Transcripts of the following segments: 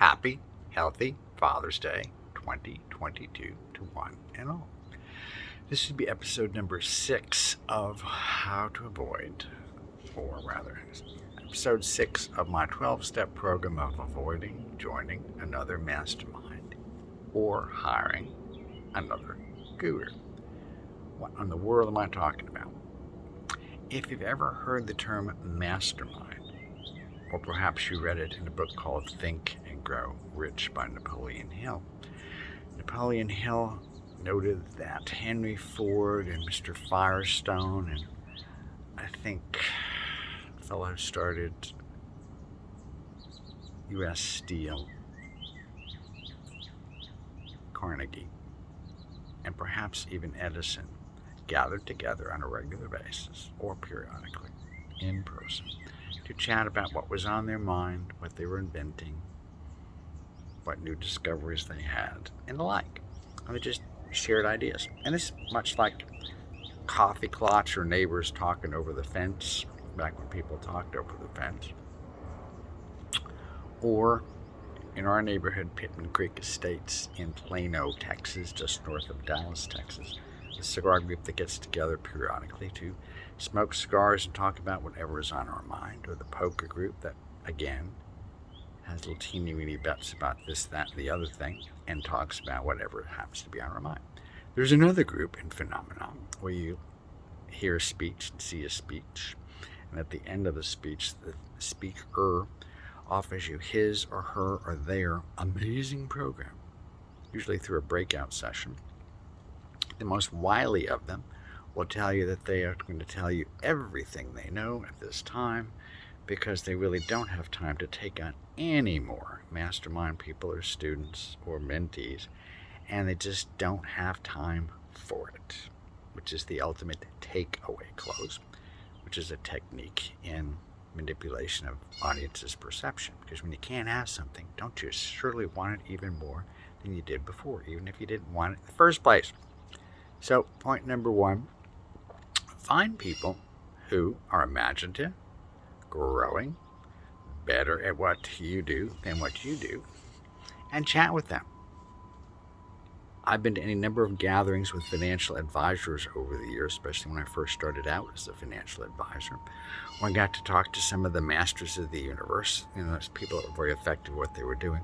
Happy, healthy Father's Day 2022 to one and all. This would be episode number 6 of How to Avoid, or rather, episode 6 of my 12-step program of avoiding joining another mastermind or hiring another guru. What in the world am I talking about? If you've ever heard the term mastermind, or perhaps you read it in a book called Think and Grow Rich by Napoleon Hill. Napoleon Hill noted that Henry Ford and Mr. Firestone and I think the fellow who started U.S. Steel, Carnegie, and perhaps even Edison gathered together on a regular basis or periodically in person to chat about what was on their mind, what they were inventing, what new discoveries they had, and the like. And they just shared ideas. And it's much like coffee clots or neighbors talking over the fence, back when people talked over the fence. Or in our neighborhood, Pittman Creek Estates in Plano, Texas, just north of Dallas, Texas, a cigar group that gets together periodically to smoke cigars and talk about whatever is on our mind, or the poker group that, again, has little teeny-weeny bets about this, that, and the other thing, and talks about whatever happens to be on our mind. There's another group in Phenomenon where you hear a speech and see a speech, and at the end of the speech, the speaker offers you his or her or their amazing program, usually through a breakout session. The most wily of them will tell you that they are going to tell you everything they know at this time because they really don't have time to take on any more mastermind people or students or mentees, and they just don't have time for it, which is the ultimate takeaway close, which is a technique in manipulation of audience's perception. Because when you can't have something, don't you surely want it even more than you did before, even if you didn't want it in the first place? So, point number 1, find people who are imaginative, growing, better at what you do than what you do, and chat with them. I've been to any number of gatherings with financial advisors over the years, especially when I first started out as a financial advisor, when I got to talk to some of the masters of the universe, people that were very effective at what they were doing.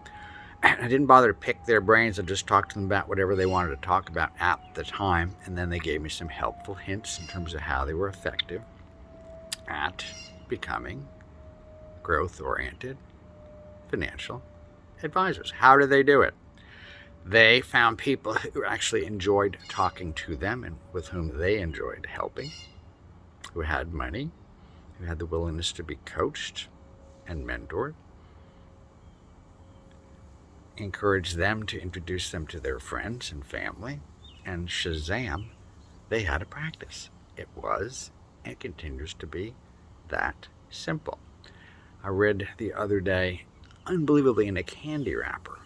And I didn't bother to pick their brains. I just talked to them about whatever they wanted to talk about at the time, and then they gave me some helpful hints in terms of how they were effective at becoming growth-oriented financial advisors. How did they do it? They found people who actually enjoyed talking to them and with whom they enjoyed helping, who had money, who had the willingness to be coached and mentored, encouraged them to introduce them to their friends and family, and shazam, they had a practice. It was and continues to be that simple. I read the other day, unbelievably in a candy wrapper,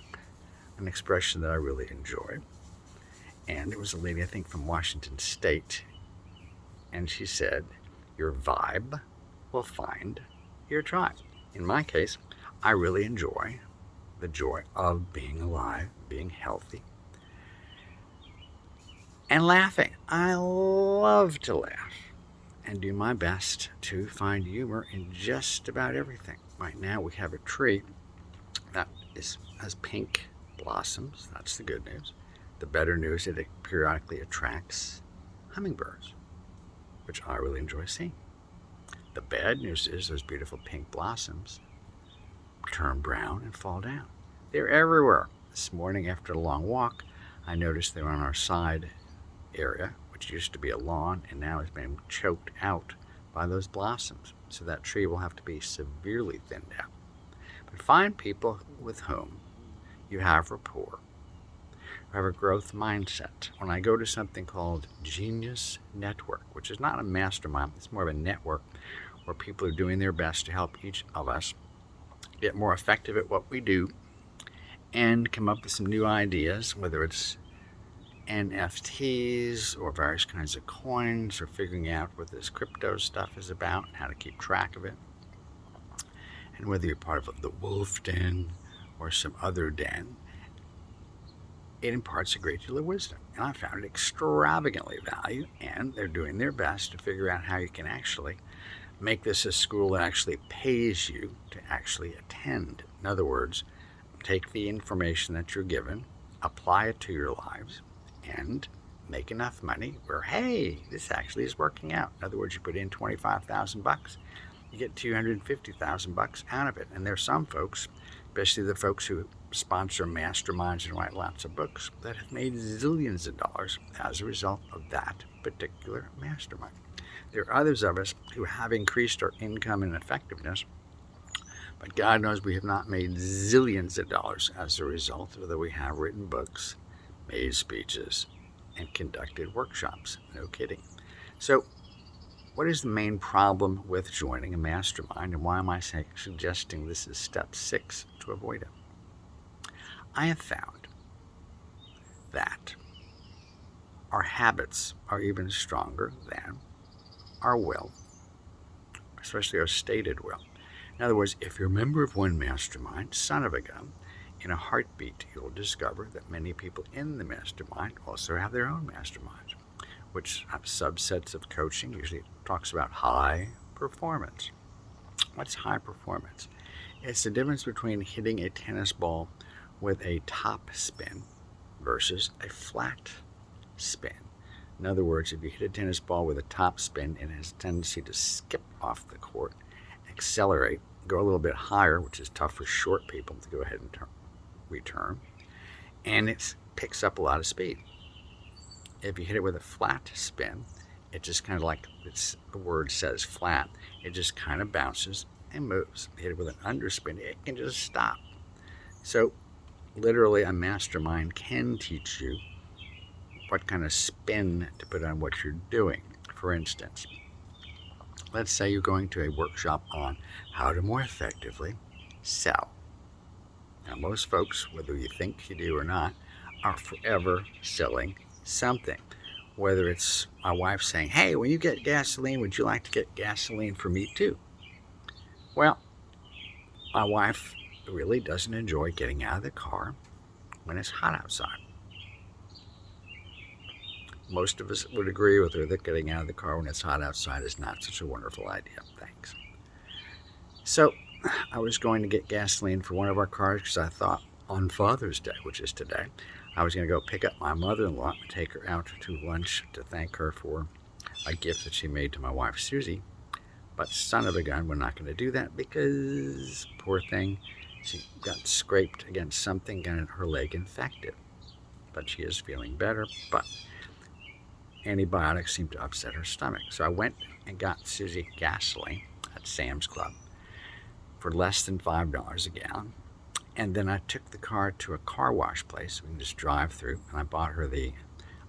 an expression that I really enjoy. And it was a lady, I think, from Washington State. And she said, your vibe will find your tribe. In my case, I really enjoy the joy of being alive, being healthy, and laughing. I love to laugh and do my best to find humor in just about everything. Right now we have a tree that has pink blossoms. That's the good news. The better news is it periodically attracts hummingbirds, which I really enjoy seeing. The bad news is those beautiful pink blossoms turn brown and fall down. They're everywhere. This morning after a long walk, I noticed they're on our side area, which used to be a lawn and now has been choked out by those blossoms. So that tree will have to be severely thinned out. But find people with whom you have rapport, who have a growth mindset. When I go to something called Genius Network, which is not a mastermind, it's more of a network where people are doing their best to help each of us get more effective at what we do and come up with some new ideas, whether it's NFTs or various kinds of coins, or figuring out what this crypto stuff is about and how to keep track of it. And whether you're part of the wolf den or some other den, it imparts a great deal of wisdom. And I found it extravagantly valuable, and they're doing their best to figure out how you can actually make this a school that actually pays you to actually attend. In other words, take the information that you're given, apply it to your lives, and make enough money where, hey, this actually is working out. In other words, you put in $25,000, you get $250,000 out of it. And there's some folks, especially the folks who sponsor masterminds and write lots of books, that have made zillions of dollars as a result of that particular mastermind. There are others of us who have increased our income and effectiveness, but God knows we have not made zillions of dollars as a result, although we have written books, made speeches, and conducted workshops. No kidding. So, what is the main problem with joining a mastermind, and why am I suggesting this is step 6 to avoid it? I have found that our habits are even stronger than our will, especially our stated will. In other words, if you're a member of one mastermind, son of a gun, in a heartbeat, you'll discover that many people in the mastermind also have their own masterminds, which have subsets of coaching. Usually it talks about high performance. What's high performance? It's the difference between hitting a tennis ball with a top spin versus a flat spin. In other words, if you hit a tennis ball with a top spin, it has a tendency to skip off the court, accelerate, go a little bit higher, which is tough for short people to go ahead and return, and it picks up a lot of speed. If you hit it with a flat spin, it just kind of like the word says, flat. It just kind of bounces and moves. Hit it with an underspin, it can just stop. So literally a mastermind can teach you what kind of spin to put on what you're doing. For instance, let's say you're going to a workshop on how to more effectively sell. Now, most folks, whether you think you do or not, are forever selling something. Whether it's my wife saying, hey, when you get gasoline, would you like to get gasoline for me too? Well, my wife really doesn't enjoy getting out of the car when it's hot outside. Most of us would agree with her that getting out of the car when it's hot outside is not such a wonderful idea. Thanks. So I was going to get gasoline for one of our cars because I thought on Father's Day, which is today, I was going to go pick up my mother-in-law and take her out to lunch to thank her for a gift that she made to my wife, Susie. But son of a gun, we're not going to do that because, poor thing, she got scraped against something and her leg infected. But she is feeling better, but antibiotics seem to upset her stomach. So I went and got Susie gasoline at Sam's Club for less than $5 a gallon. And then I took the car to a car wash place we can just drive through, and I bought her the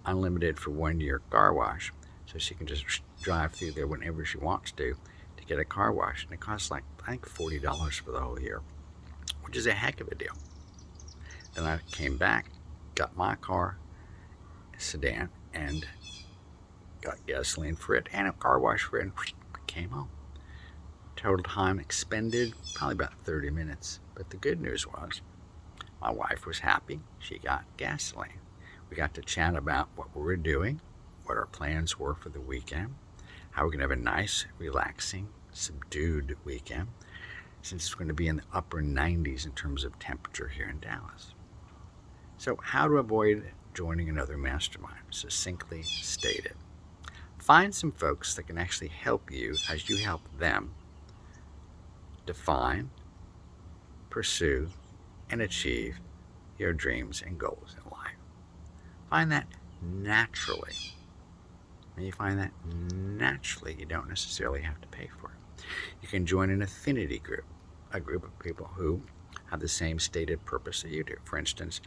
unlimited for 1 year car wash so she can just drive through there whenever she wants to get a car wash. And it costs like, I think, $40 for the whole year, which is a heck of a deal. Then I came back, got my car, a sedan, and got gasoline for it and a car wash for it, and came home. Total time expended, probably about 30 minutes. But the good news was, my wife was happy. She got gasoline. We got to chat about what we were doing, what our plans were for the weekend, how we're going to have a nice, relaxing, subdued weekend, since it's going to be in the upper 90s in terms of temperature here in Dallas. So how to avoid joining another mastermind? Succinctly stated. Find some folks that can actually help you as you help them define, pursue, and achieve your dreams and goals in life. Find that naturally. When you find that naturally, you don't necessarily have to pay for it. You can join an affinity group, a group of people who have the same stated purpose that you do. For instance,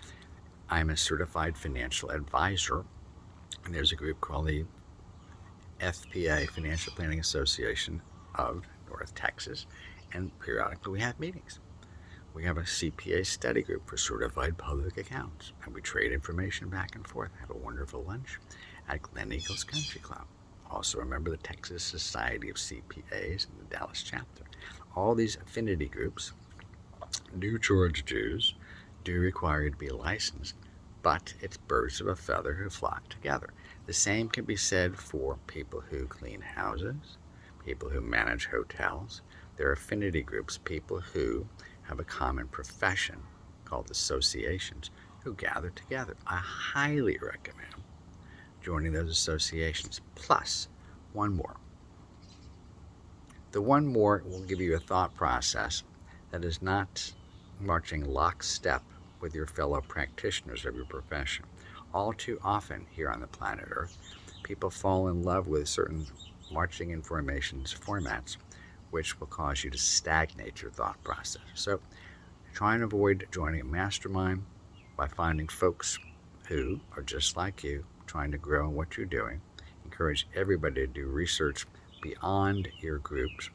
I'm a certified financial advisor, and there's a group called the FPA, Financial Planning Association of North Texas, and periodically we have meetings. We have a CPA study group for certified public accounts, and we trade information back and forth. Have a wonderful lunch at Glen Eagles Country Club. Also, remember the Texas Society of CPAs and the Dallas chapter. All these affinity groups New Georgia Jews do require you to be licensed, but it's birds of a feather who flock together. The same can be said for people who clean houses, people who manage hotels. There are affinity groups, people who have a common profession called associations who gather together. I highly recommend joining those associations. Plus, one more. The one more will give you a thought process that is not marching lockstep with your fellow practitioners of your profession. All too often here on the planet Earth, people fall in love with certain marching in formations formats, which will cause you to stagnate your thought process. So try and avoid joining a mastermind by finding folks who are just like you, trying to grow in what you're doing. Encourage everybody to do research beyond your groups,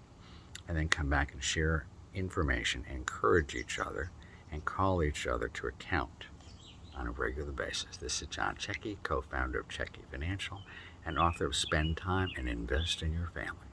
and then come back and share information, encourage each other, and call each other to account on a regular basis. This is John Checky, co-founder of Checky Financial and author of Spend Time and Invest in Your Family.